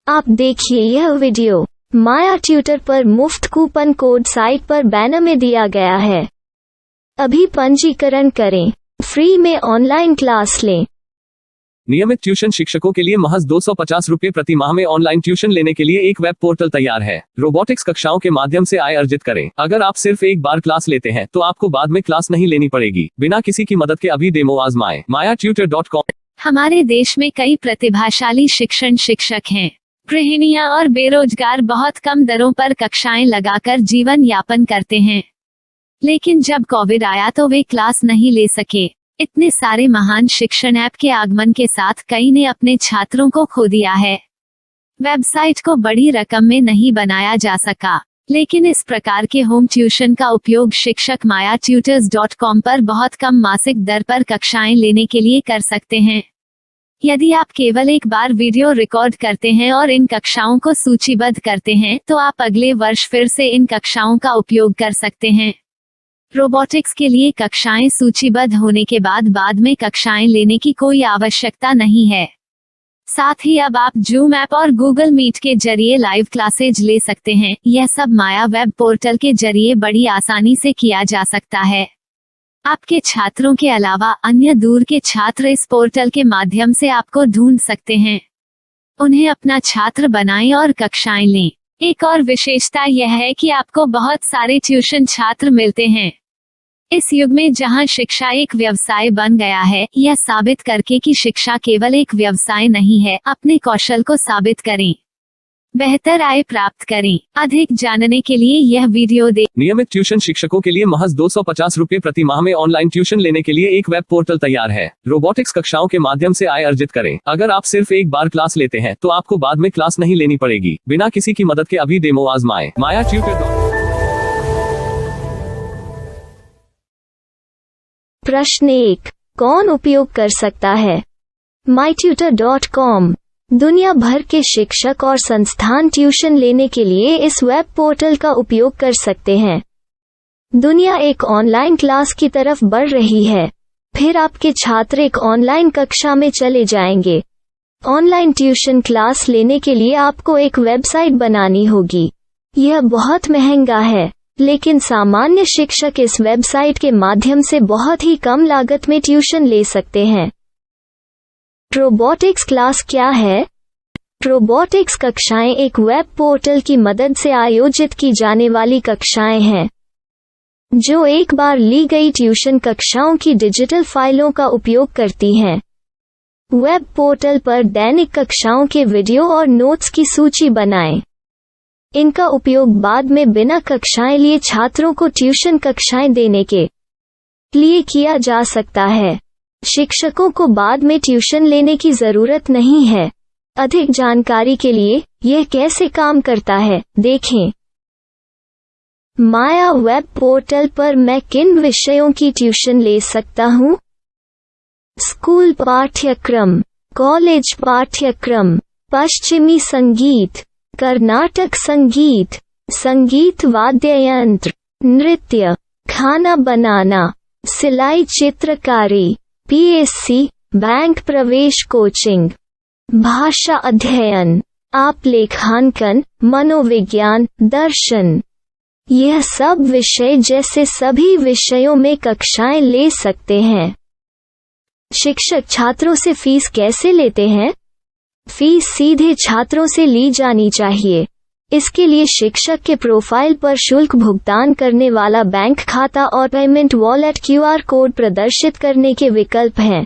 आप देखिए यह वीडियो माया ट्यूटर पर मुफ्त कूपन कोड साइट पर बैनर में दिया गया है। अभी पंजीकरण करें, फ्री में ऑनलाइन क्लास लें। नियमित ट्यूशन शिक्षकों के लिए महज 250 रुपये प्रति माह में ऑनलाइन ट्यूशन लेने के लिए एक वेब पोर्टल तैयार है। रोबोटिक्स कक्षाओं के माध्यम से आय अर्जित करें। अगर आप सिर्फ एक बार क्लास लेते हैं तो आपको बाद में क्लास नहीं लेनी पड़ेगी। बिना किसी की मदद के अभी डेमो आजमाएं। mayatutor.com। हमारे देश में कई प्रतिभाशाली शिक्षक हैं। गृहिणियां और बेरोजगार बहुत कम दरों पर कक्षाएं लगाकर जीवन यापन करते हैं, लेकिन जब कोविड आया तो वे क्लास नहीं ले सके। इतने सारे महान शिक्षण ऐप के आगमन के साथ कई ने अपने छात्रों को खो दिया है। वेबसाइट को बड़ी रकम में नहीं बनाया जा सका, लेकिन इस प्रकार के होम ट्यूशन का उपयोग शिक्षक mayatutors.com पर बहुत कम मासिक दर पर कक्षाएं लेने के लिए कर सकते हैं। यदि आप केवल एक बार वीडियो रिकॉर्ड करते हैं और इन कक्षाओं को सूचीबद्ध करते हैं तो आप अगले वर्ष फिर से इन कक्षाओं का उपयोग कर सकते हैं। रोबोटिक्स के लिए कक्षाएं सूचीबद्ध होने के बाद में कक्षाएं लेने की कोई आवश्यकता नहीं है। साथ ही अब आप जूम ऐप और गूगल मीट के जरिए लाइव क्लासेज ले सकते हैं। यह सब माया वेब पोर्टल के जरिए बड़ी आसानी से किया जा सकता है। आपके छात्रों के अलावा अन्य दूर के छात्र इस पोर्टल के माध्यम से आपको ढूंढ सकते हैं। उन्हें अपना छात्र बनाएं और कक्षाएं लें। एक और विशेषता यह है कि आपको बहुत सारे ट्यूशन छात्र मिलते हैं। इस युग में जहां शिक्षा एक व्यवसाय बन गया है, यह साबित करके कि शिक्षा केवल एक व्यवसाय नहीं है, अपने कौशल को साबित करें, बेहतर आय प्राप्त करें। अधिक जानने के लिए यह वीडियो देखें। नियमित ट्यूशन शिक्षकों के लिए महज 250 रुपये प्रति माह में ऑनलाइन ट्यूशन लेने के लिए एक वेब पोर्टल तैयार है। रोबोटिक्स कक्षाओं के माध्यम से आय अर्जित करें। अगर आप सिर्फ एक बार क्लास लेते हैं तो आपको बाद में क्लास नहीं लेनी पड़ेगी। बिना किसी की मदद के अभी डेमो आजमाएं। mayatutor.com। प्रश्न 1, कौन उपयोग कर सकता है? mytutor.com दुनिया भर के शिक्षक और संस्थान ट्यूशन लेने के लिए इस वेब पोर्टल का उपयोग कर सकते हैं। दुनिया एक ऑनलाइन क्लास की तरफ बढ़ रही है। फिर आपके छात्र एक ऑनलाइन कक्षा में चले जाएंगे। ऑनलाइन ट्यूशन क्लास लेने के लिए आपको एक वेबसाइट बनानी होगी। यह बहुत महंगा है, लेकिन सामान्य शिक्षक इस वेबसाइट के माध्यम से बहुत ही कम लागत में ट्यूशन ले सकते हैं। रोबोटिक्स क्लास क्या है? रोबोटिक्स कक्षाएं एक वेब पोर्टल की मदद से आयोजित की जाने वाली कक्षाएं हैं, जो एक बार ली गई ट्यूशन कक्षाओं की डिजिटल फाइलों का उपयोग करती हैं। वेब पोर्टल पर दैनिक कक्षाओं के वीडियो और नोट्स की सूची बनाएं। इनका उपयोग बाद में बिना कक्षाएं लिए छात्रों को ट्यूशन कक्षाएं देने के लिए किया जा सकता है। शिक्षकों को बाद में ट्यूशन लेने की जरूरत नहीं है। अधिक जानकारी के लिए यह कैसे काम करता है, देखें। माया वेब पोर्टल पर मैं किन विषयों की ट्यूशन ले सकता हूँ? स्कूल पाठ्यक्रम, कॉलेज पाठ्यक्रम, पश्चिमी संगीत, कर्नाटक संगीत, संगीत वाद्य यंत्र, नृत्य, खाना बनाना, सिलाई चित्रकारी, पीएससी, बैंक प्रवेश कोचिंग, भाषा अध्ययन, आप लेखांकन, मनोविज्ञान, दर्शन। यह सब विषय जैसे सभी विषयों में कक्षाएं ले सकते हैं। शिक्षक छात्रों से फीस कैसे लेते हैं? फीस सीधे छात्रों से ली जानी चाहिए। इसके लिए शिक्षक के प्रोफाइल पर शुल्क भुगतान करने वाला बैंक खाता और पेमेंट वॉलेट क्यूआर कोड प्रदर्शित करने के विकल्प हैं।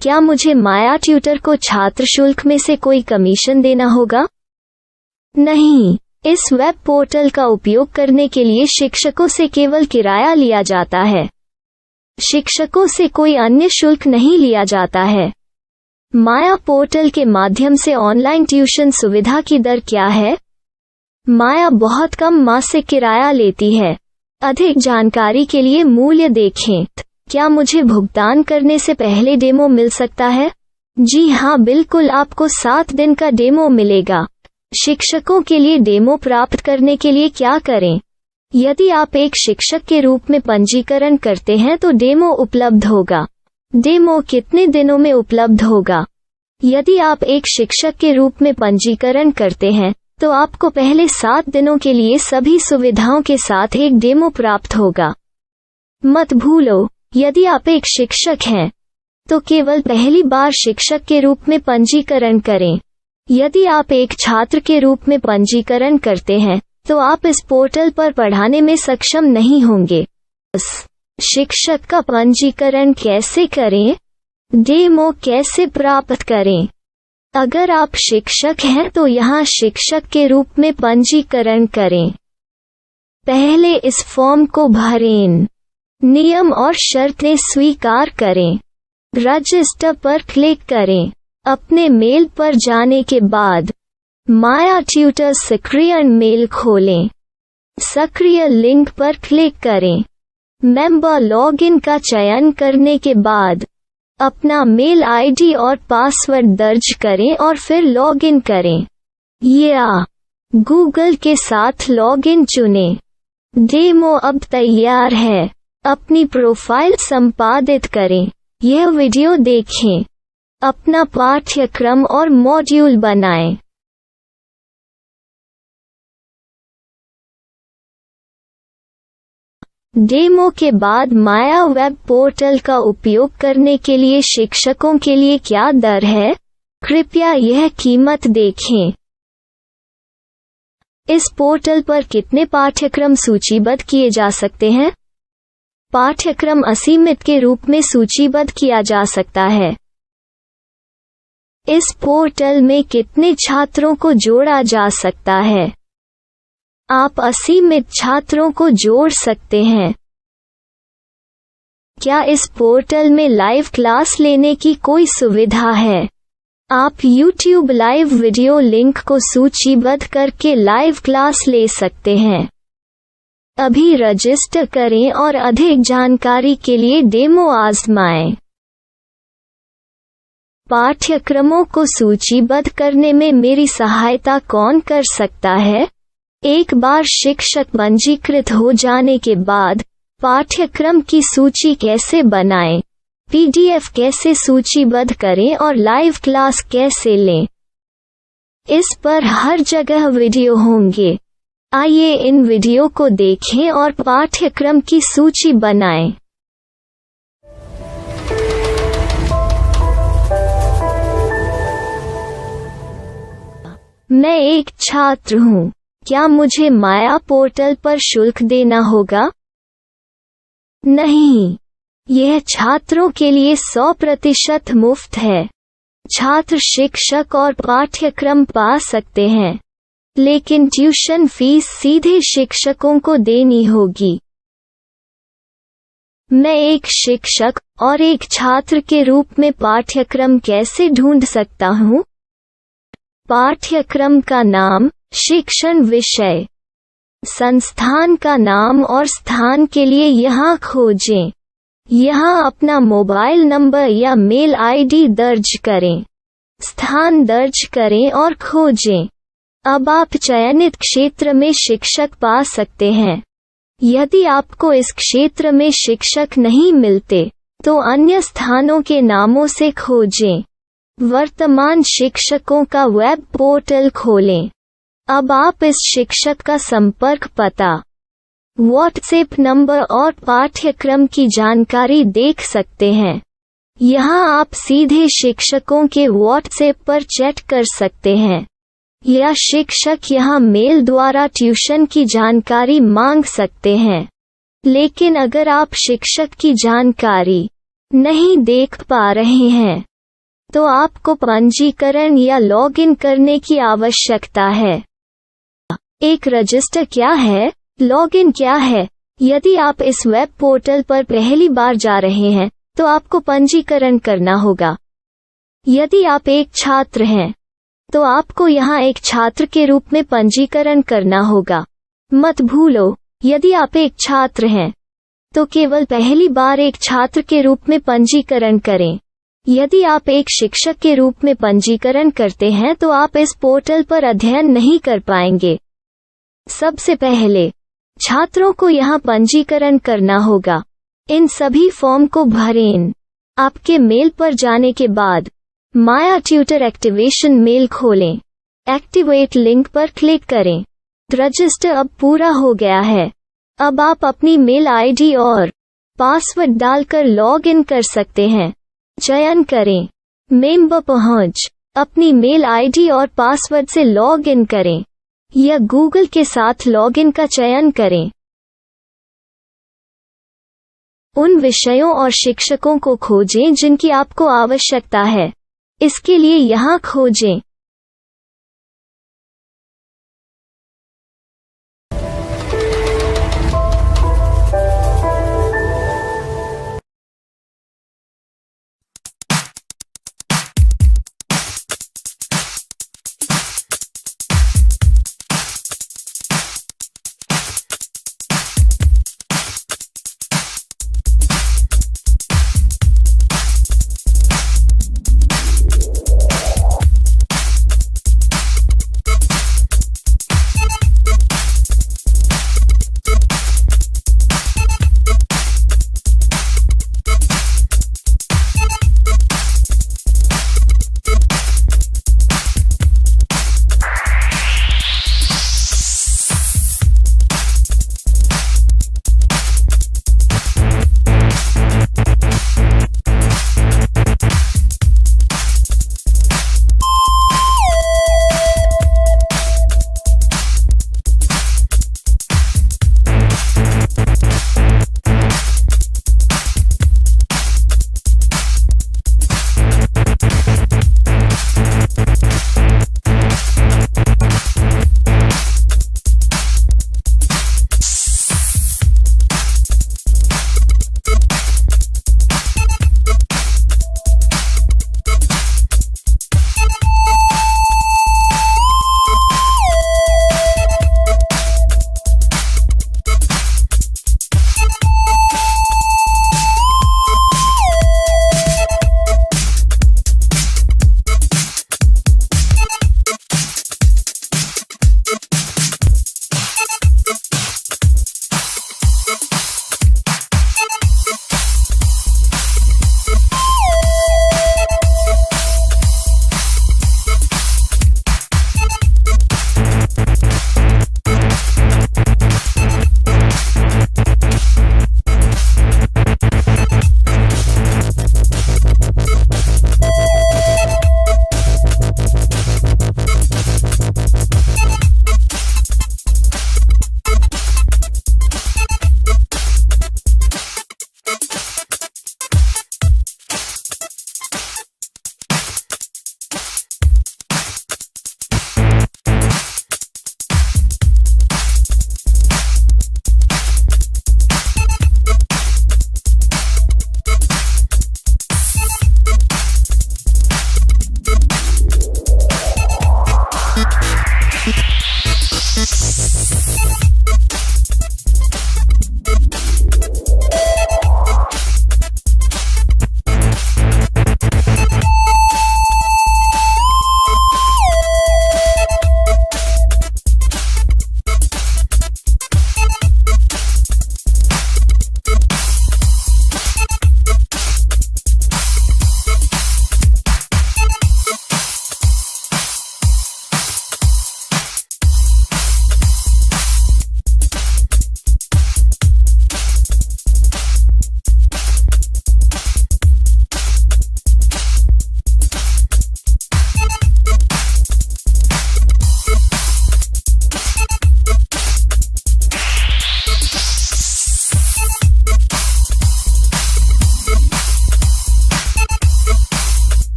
क्या मुझे माया ट्यूटर को छात्र शुल्क में से कोई कमीशन देना होगा? नहीं, इस वेब पोर्टल का उपयोग करने के लिए शिक्षकों से केवल किराया लिया जाता है। शिक्षकों से कोई अन्य शुल्क नहीं लिया जाता है। माया पोर्टल के माध्यम से ऑनलाइन ट्यूशन सुविधा की दर क्या है? माया बहुत कम मासिक किराया लेती है। अधिक जानकारी के लिए मूल्य देखें। क्या मुझे भुगतान करने से पहले डेमो मिल सकता है? जी हाँ, बिल्कुल, आपको 7 दिन का डेमो मिलेगा। शिक्षकों के लिए डेमो प्राप्त करने के लिए क्या करें? यदि आप एक शिक्षक के रूप में पंजीकरण करते हैं तो डेमो उपलब्ध होगा। डेमो कितने दिनों में उपलब्ध होगा? यदि आप एक शिक्षक के रूप में पंजीकरण करते हैं तो आपको पहले 7 दिनों के लिए सभी सुविधाओं के साथ एक डेमो प्राप्त होगा। मत भूलो, यदि आप एक शिक्षक हैं तो केवल पहली बार शिक्षक के रूप में पंजीकरण करें। यदि आप एक छात्र के रूप में पंजीकरण करते हैं तो आप इस पोर्टल पर पढ़ाने में सक्षम नहीं होंगे। शिक्षक का पंजीकरण कैसे करें? डेमो कैसे प्राप्त करें? अगर आप शिक्षक हैं तो यहाँ शिक्षक के रूप में पंजीकरण करें। पहले इस फॉर्म को भरें। नियम और शर्तें स्वीकार करें। रजिस्टर पर क्लिक करें। अपने मेल पर जाने के बाद माया ट्यूटर सक्रिय मेल खोलें। सक्रिय लिंक पर क्लिक करें। मेंबर लॉगिन का चयन करने के बाद अपना मेल आईडी और पासवर्ड दर्ज करें और फिर लॉगिन करें या गूगल के साथ लॉगिन चुनें। डेमो अब तैयार है। अपनी प्रोफाइल संपादित करें। यह वीडियो देखें। अपना पाठ्यक्रम और मॉड्यूल बनाएं। डेमो के बाद माया वेब पोर्टल का उपयोग करने के लिए शिक्षकों के लिए क्या दर है? कृपया यह कीमत देखें। इस पोर्टल पर कितने पाठ्यक्रम सूचीबद्ध किए जा सकते हैं? पाठ्यक्रम असीमित के रूप में सूचीबद्ध किया जा सकता है। इस पोर्टल में कितने छात्रों को जोड़ा जा सकता है? आप असीमित छात्रों को जोड़ सकते हैं। क्या इस पोर्टल में लाइव क्लास लेने की कोई सुविधा है? आप YouTube लाइव वीडियो लिंक को सूचीबद्ध करके लाइव क्लास ले सकते हैं। अभी रजिस्टर करें और अधिक जानकारी के लिए डेमो आजमाएं। पाठ्यक्रमों को सूचीबद्ध करने में मेरी सहायता कौन कर सकता है? एक बार शिक्षक पंजीकृत हो जाने के बाद पाठ्यक्रम की सूची कैसे बनाएं, PDF कैसे सूचीबद्ध करें और लाइव क्लास कैसे लें, इस पर हर जगह वीडियो होंगे। आइए इन वीडियो को देखें और पाठ्यक्रम की सूची बनाएं। मैं एक छात्र हूँ। क्या मुझे माया पोर्टल पर शुल्क देना होगा? नहीं, यह छात्रों के लिए 100% मुफ्त है। छात्र शिक्षक और पाठ्यक्रम पा सकते हैं, लेकिन ट्यूशन फीस सीधे शिक्षकों को देनी होगी। मैं एक शिक्षक और एक छात्र के रूप में पाठ्यक्रम कैसे ढूंढ सकता हूँ? पाठ्यक्रम का नाम, शिक्षण विषय, संस्थान का नाम और स्थान के लिए यहाँ खोजें। यहाँ अपना मोबाइल नंबर या मेल आईडी दर्ज करें। स्थान दर्ज करें और खोजें। अब आप चयनित क्षेत्र में शिक्षक पा सकते हैं। यदि आपको इस क्षेत्र में शिक्षक नहीं मिलते तो अन्य स्थानों के नामों से खोजें। वर्तमान शिक्षकों का वेब पोर्टल खोलें। अब आप इस शिक्षक का संपर्क पता, व्हाट्सएप नंबर और पाठ्यक्रम की जानकारी देख सकते हैं। यहाँ आप सीधे शिक्षकों के व्हाट्सएप पर चैट कर सकते हैं या शिक्षक यहाँ मेल द्वारा ट्यूशन की जानकारी मांग सकते हैं। लेकिन अगर आप शिक्षक की जानकारी नहीं देख पा रहे हैं तो आपको पंजीकरण या लॉगिन करने की आवश्यकता है। एक रजिस्टर क्या है? लॉगिन क्या है? यदि आप इस वेब पोर्टल पर पहली बार जा रहे हैं तो आपको पंजीकरण करना होगा। यदि आप एक छात्र हैं तो आपको यहाँ एक छात्र के रूप में पंजीकरण करना होगा। मत भूलो, यदि आप एक छात्र हैं तो केवल पहली बार एक छात्र के रूप में पंजीकरण करें। यदि आप एक शिक्षक के रूप में पंजीकरण करते हैं तो आप इस पोर्टल पर अध्ययन नहीं कर पाएंगे। सबसे पहले छात्रों को यहाँ पंजीकरण करना होगा। इन सभी फॉर्म को भरें। आपके मेल पर जाने के बाद माया ट्यूटर एक्टिवेशन मेल खोलें। एक्टिवेट लिंक पर क्लिक करें। रजिस्टर अब पूरा हो गया है। अब आप अपनी मेल आईडी और पासवर्ड डालकर लॉग इन कर सकते हैं। चयन करें मेंबर पहुंच। अपनी मेल आईडी और पासवर्ड से लॉग इन करें या गूगल के साथ लॉग इन का चयन करें। उन विषयों और शिक्षकों को खोजें जिनकी आपको आवश्यकता है। इसके लिए यहाँ खोजें।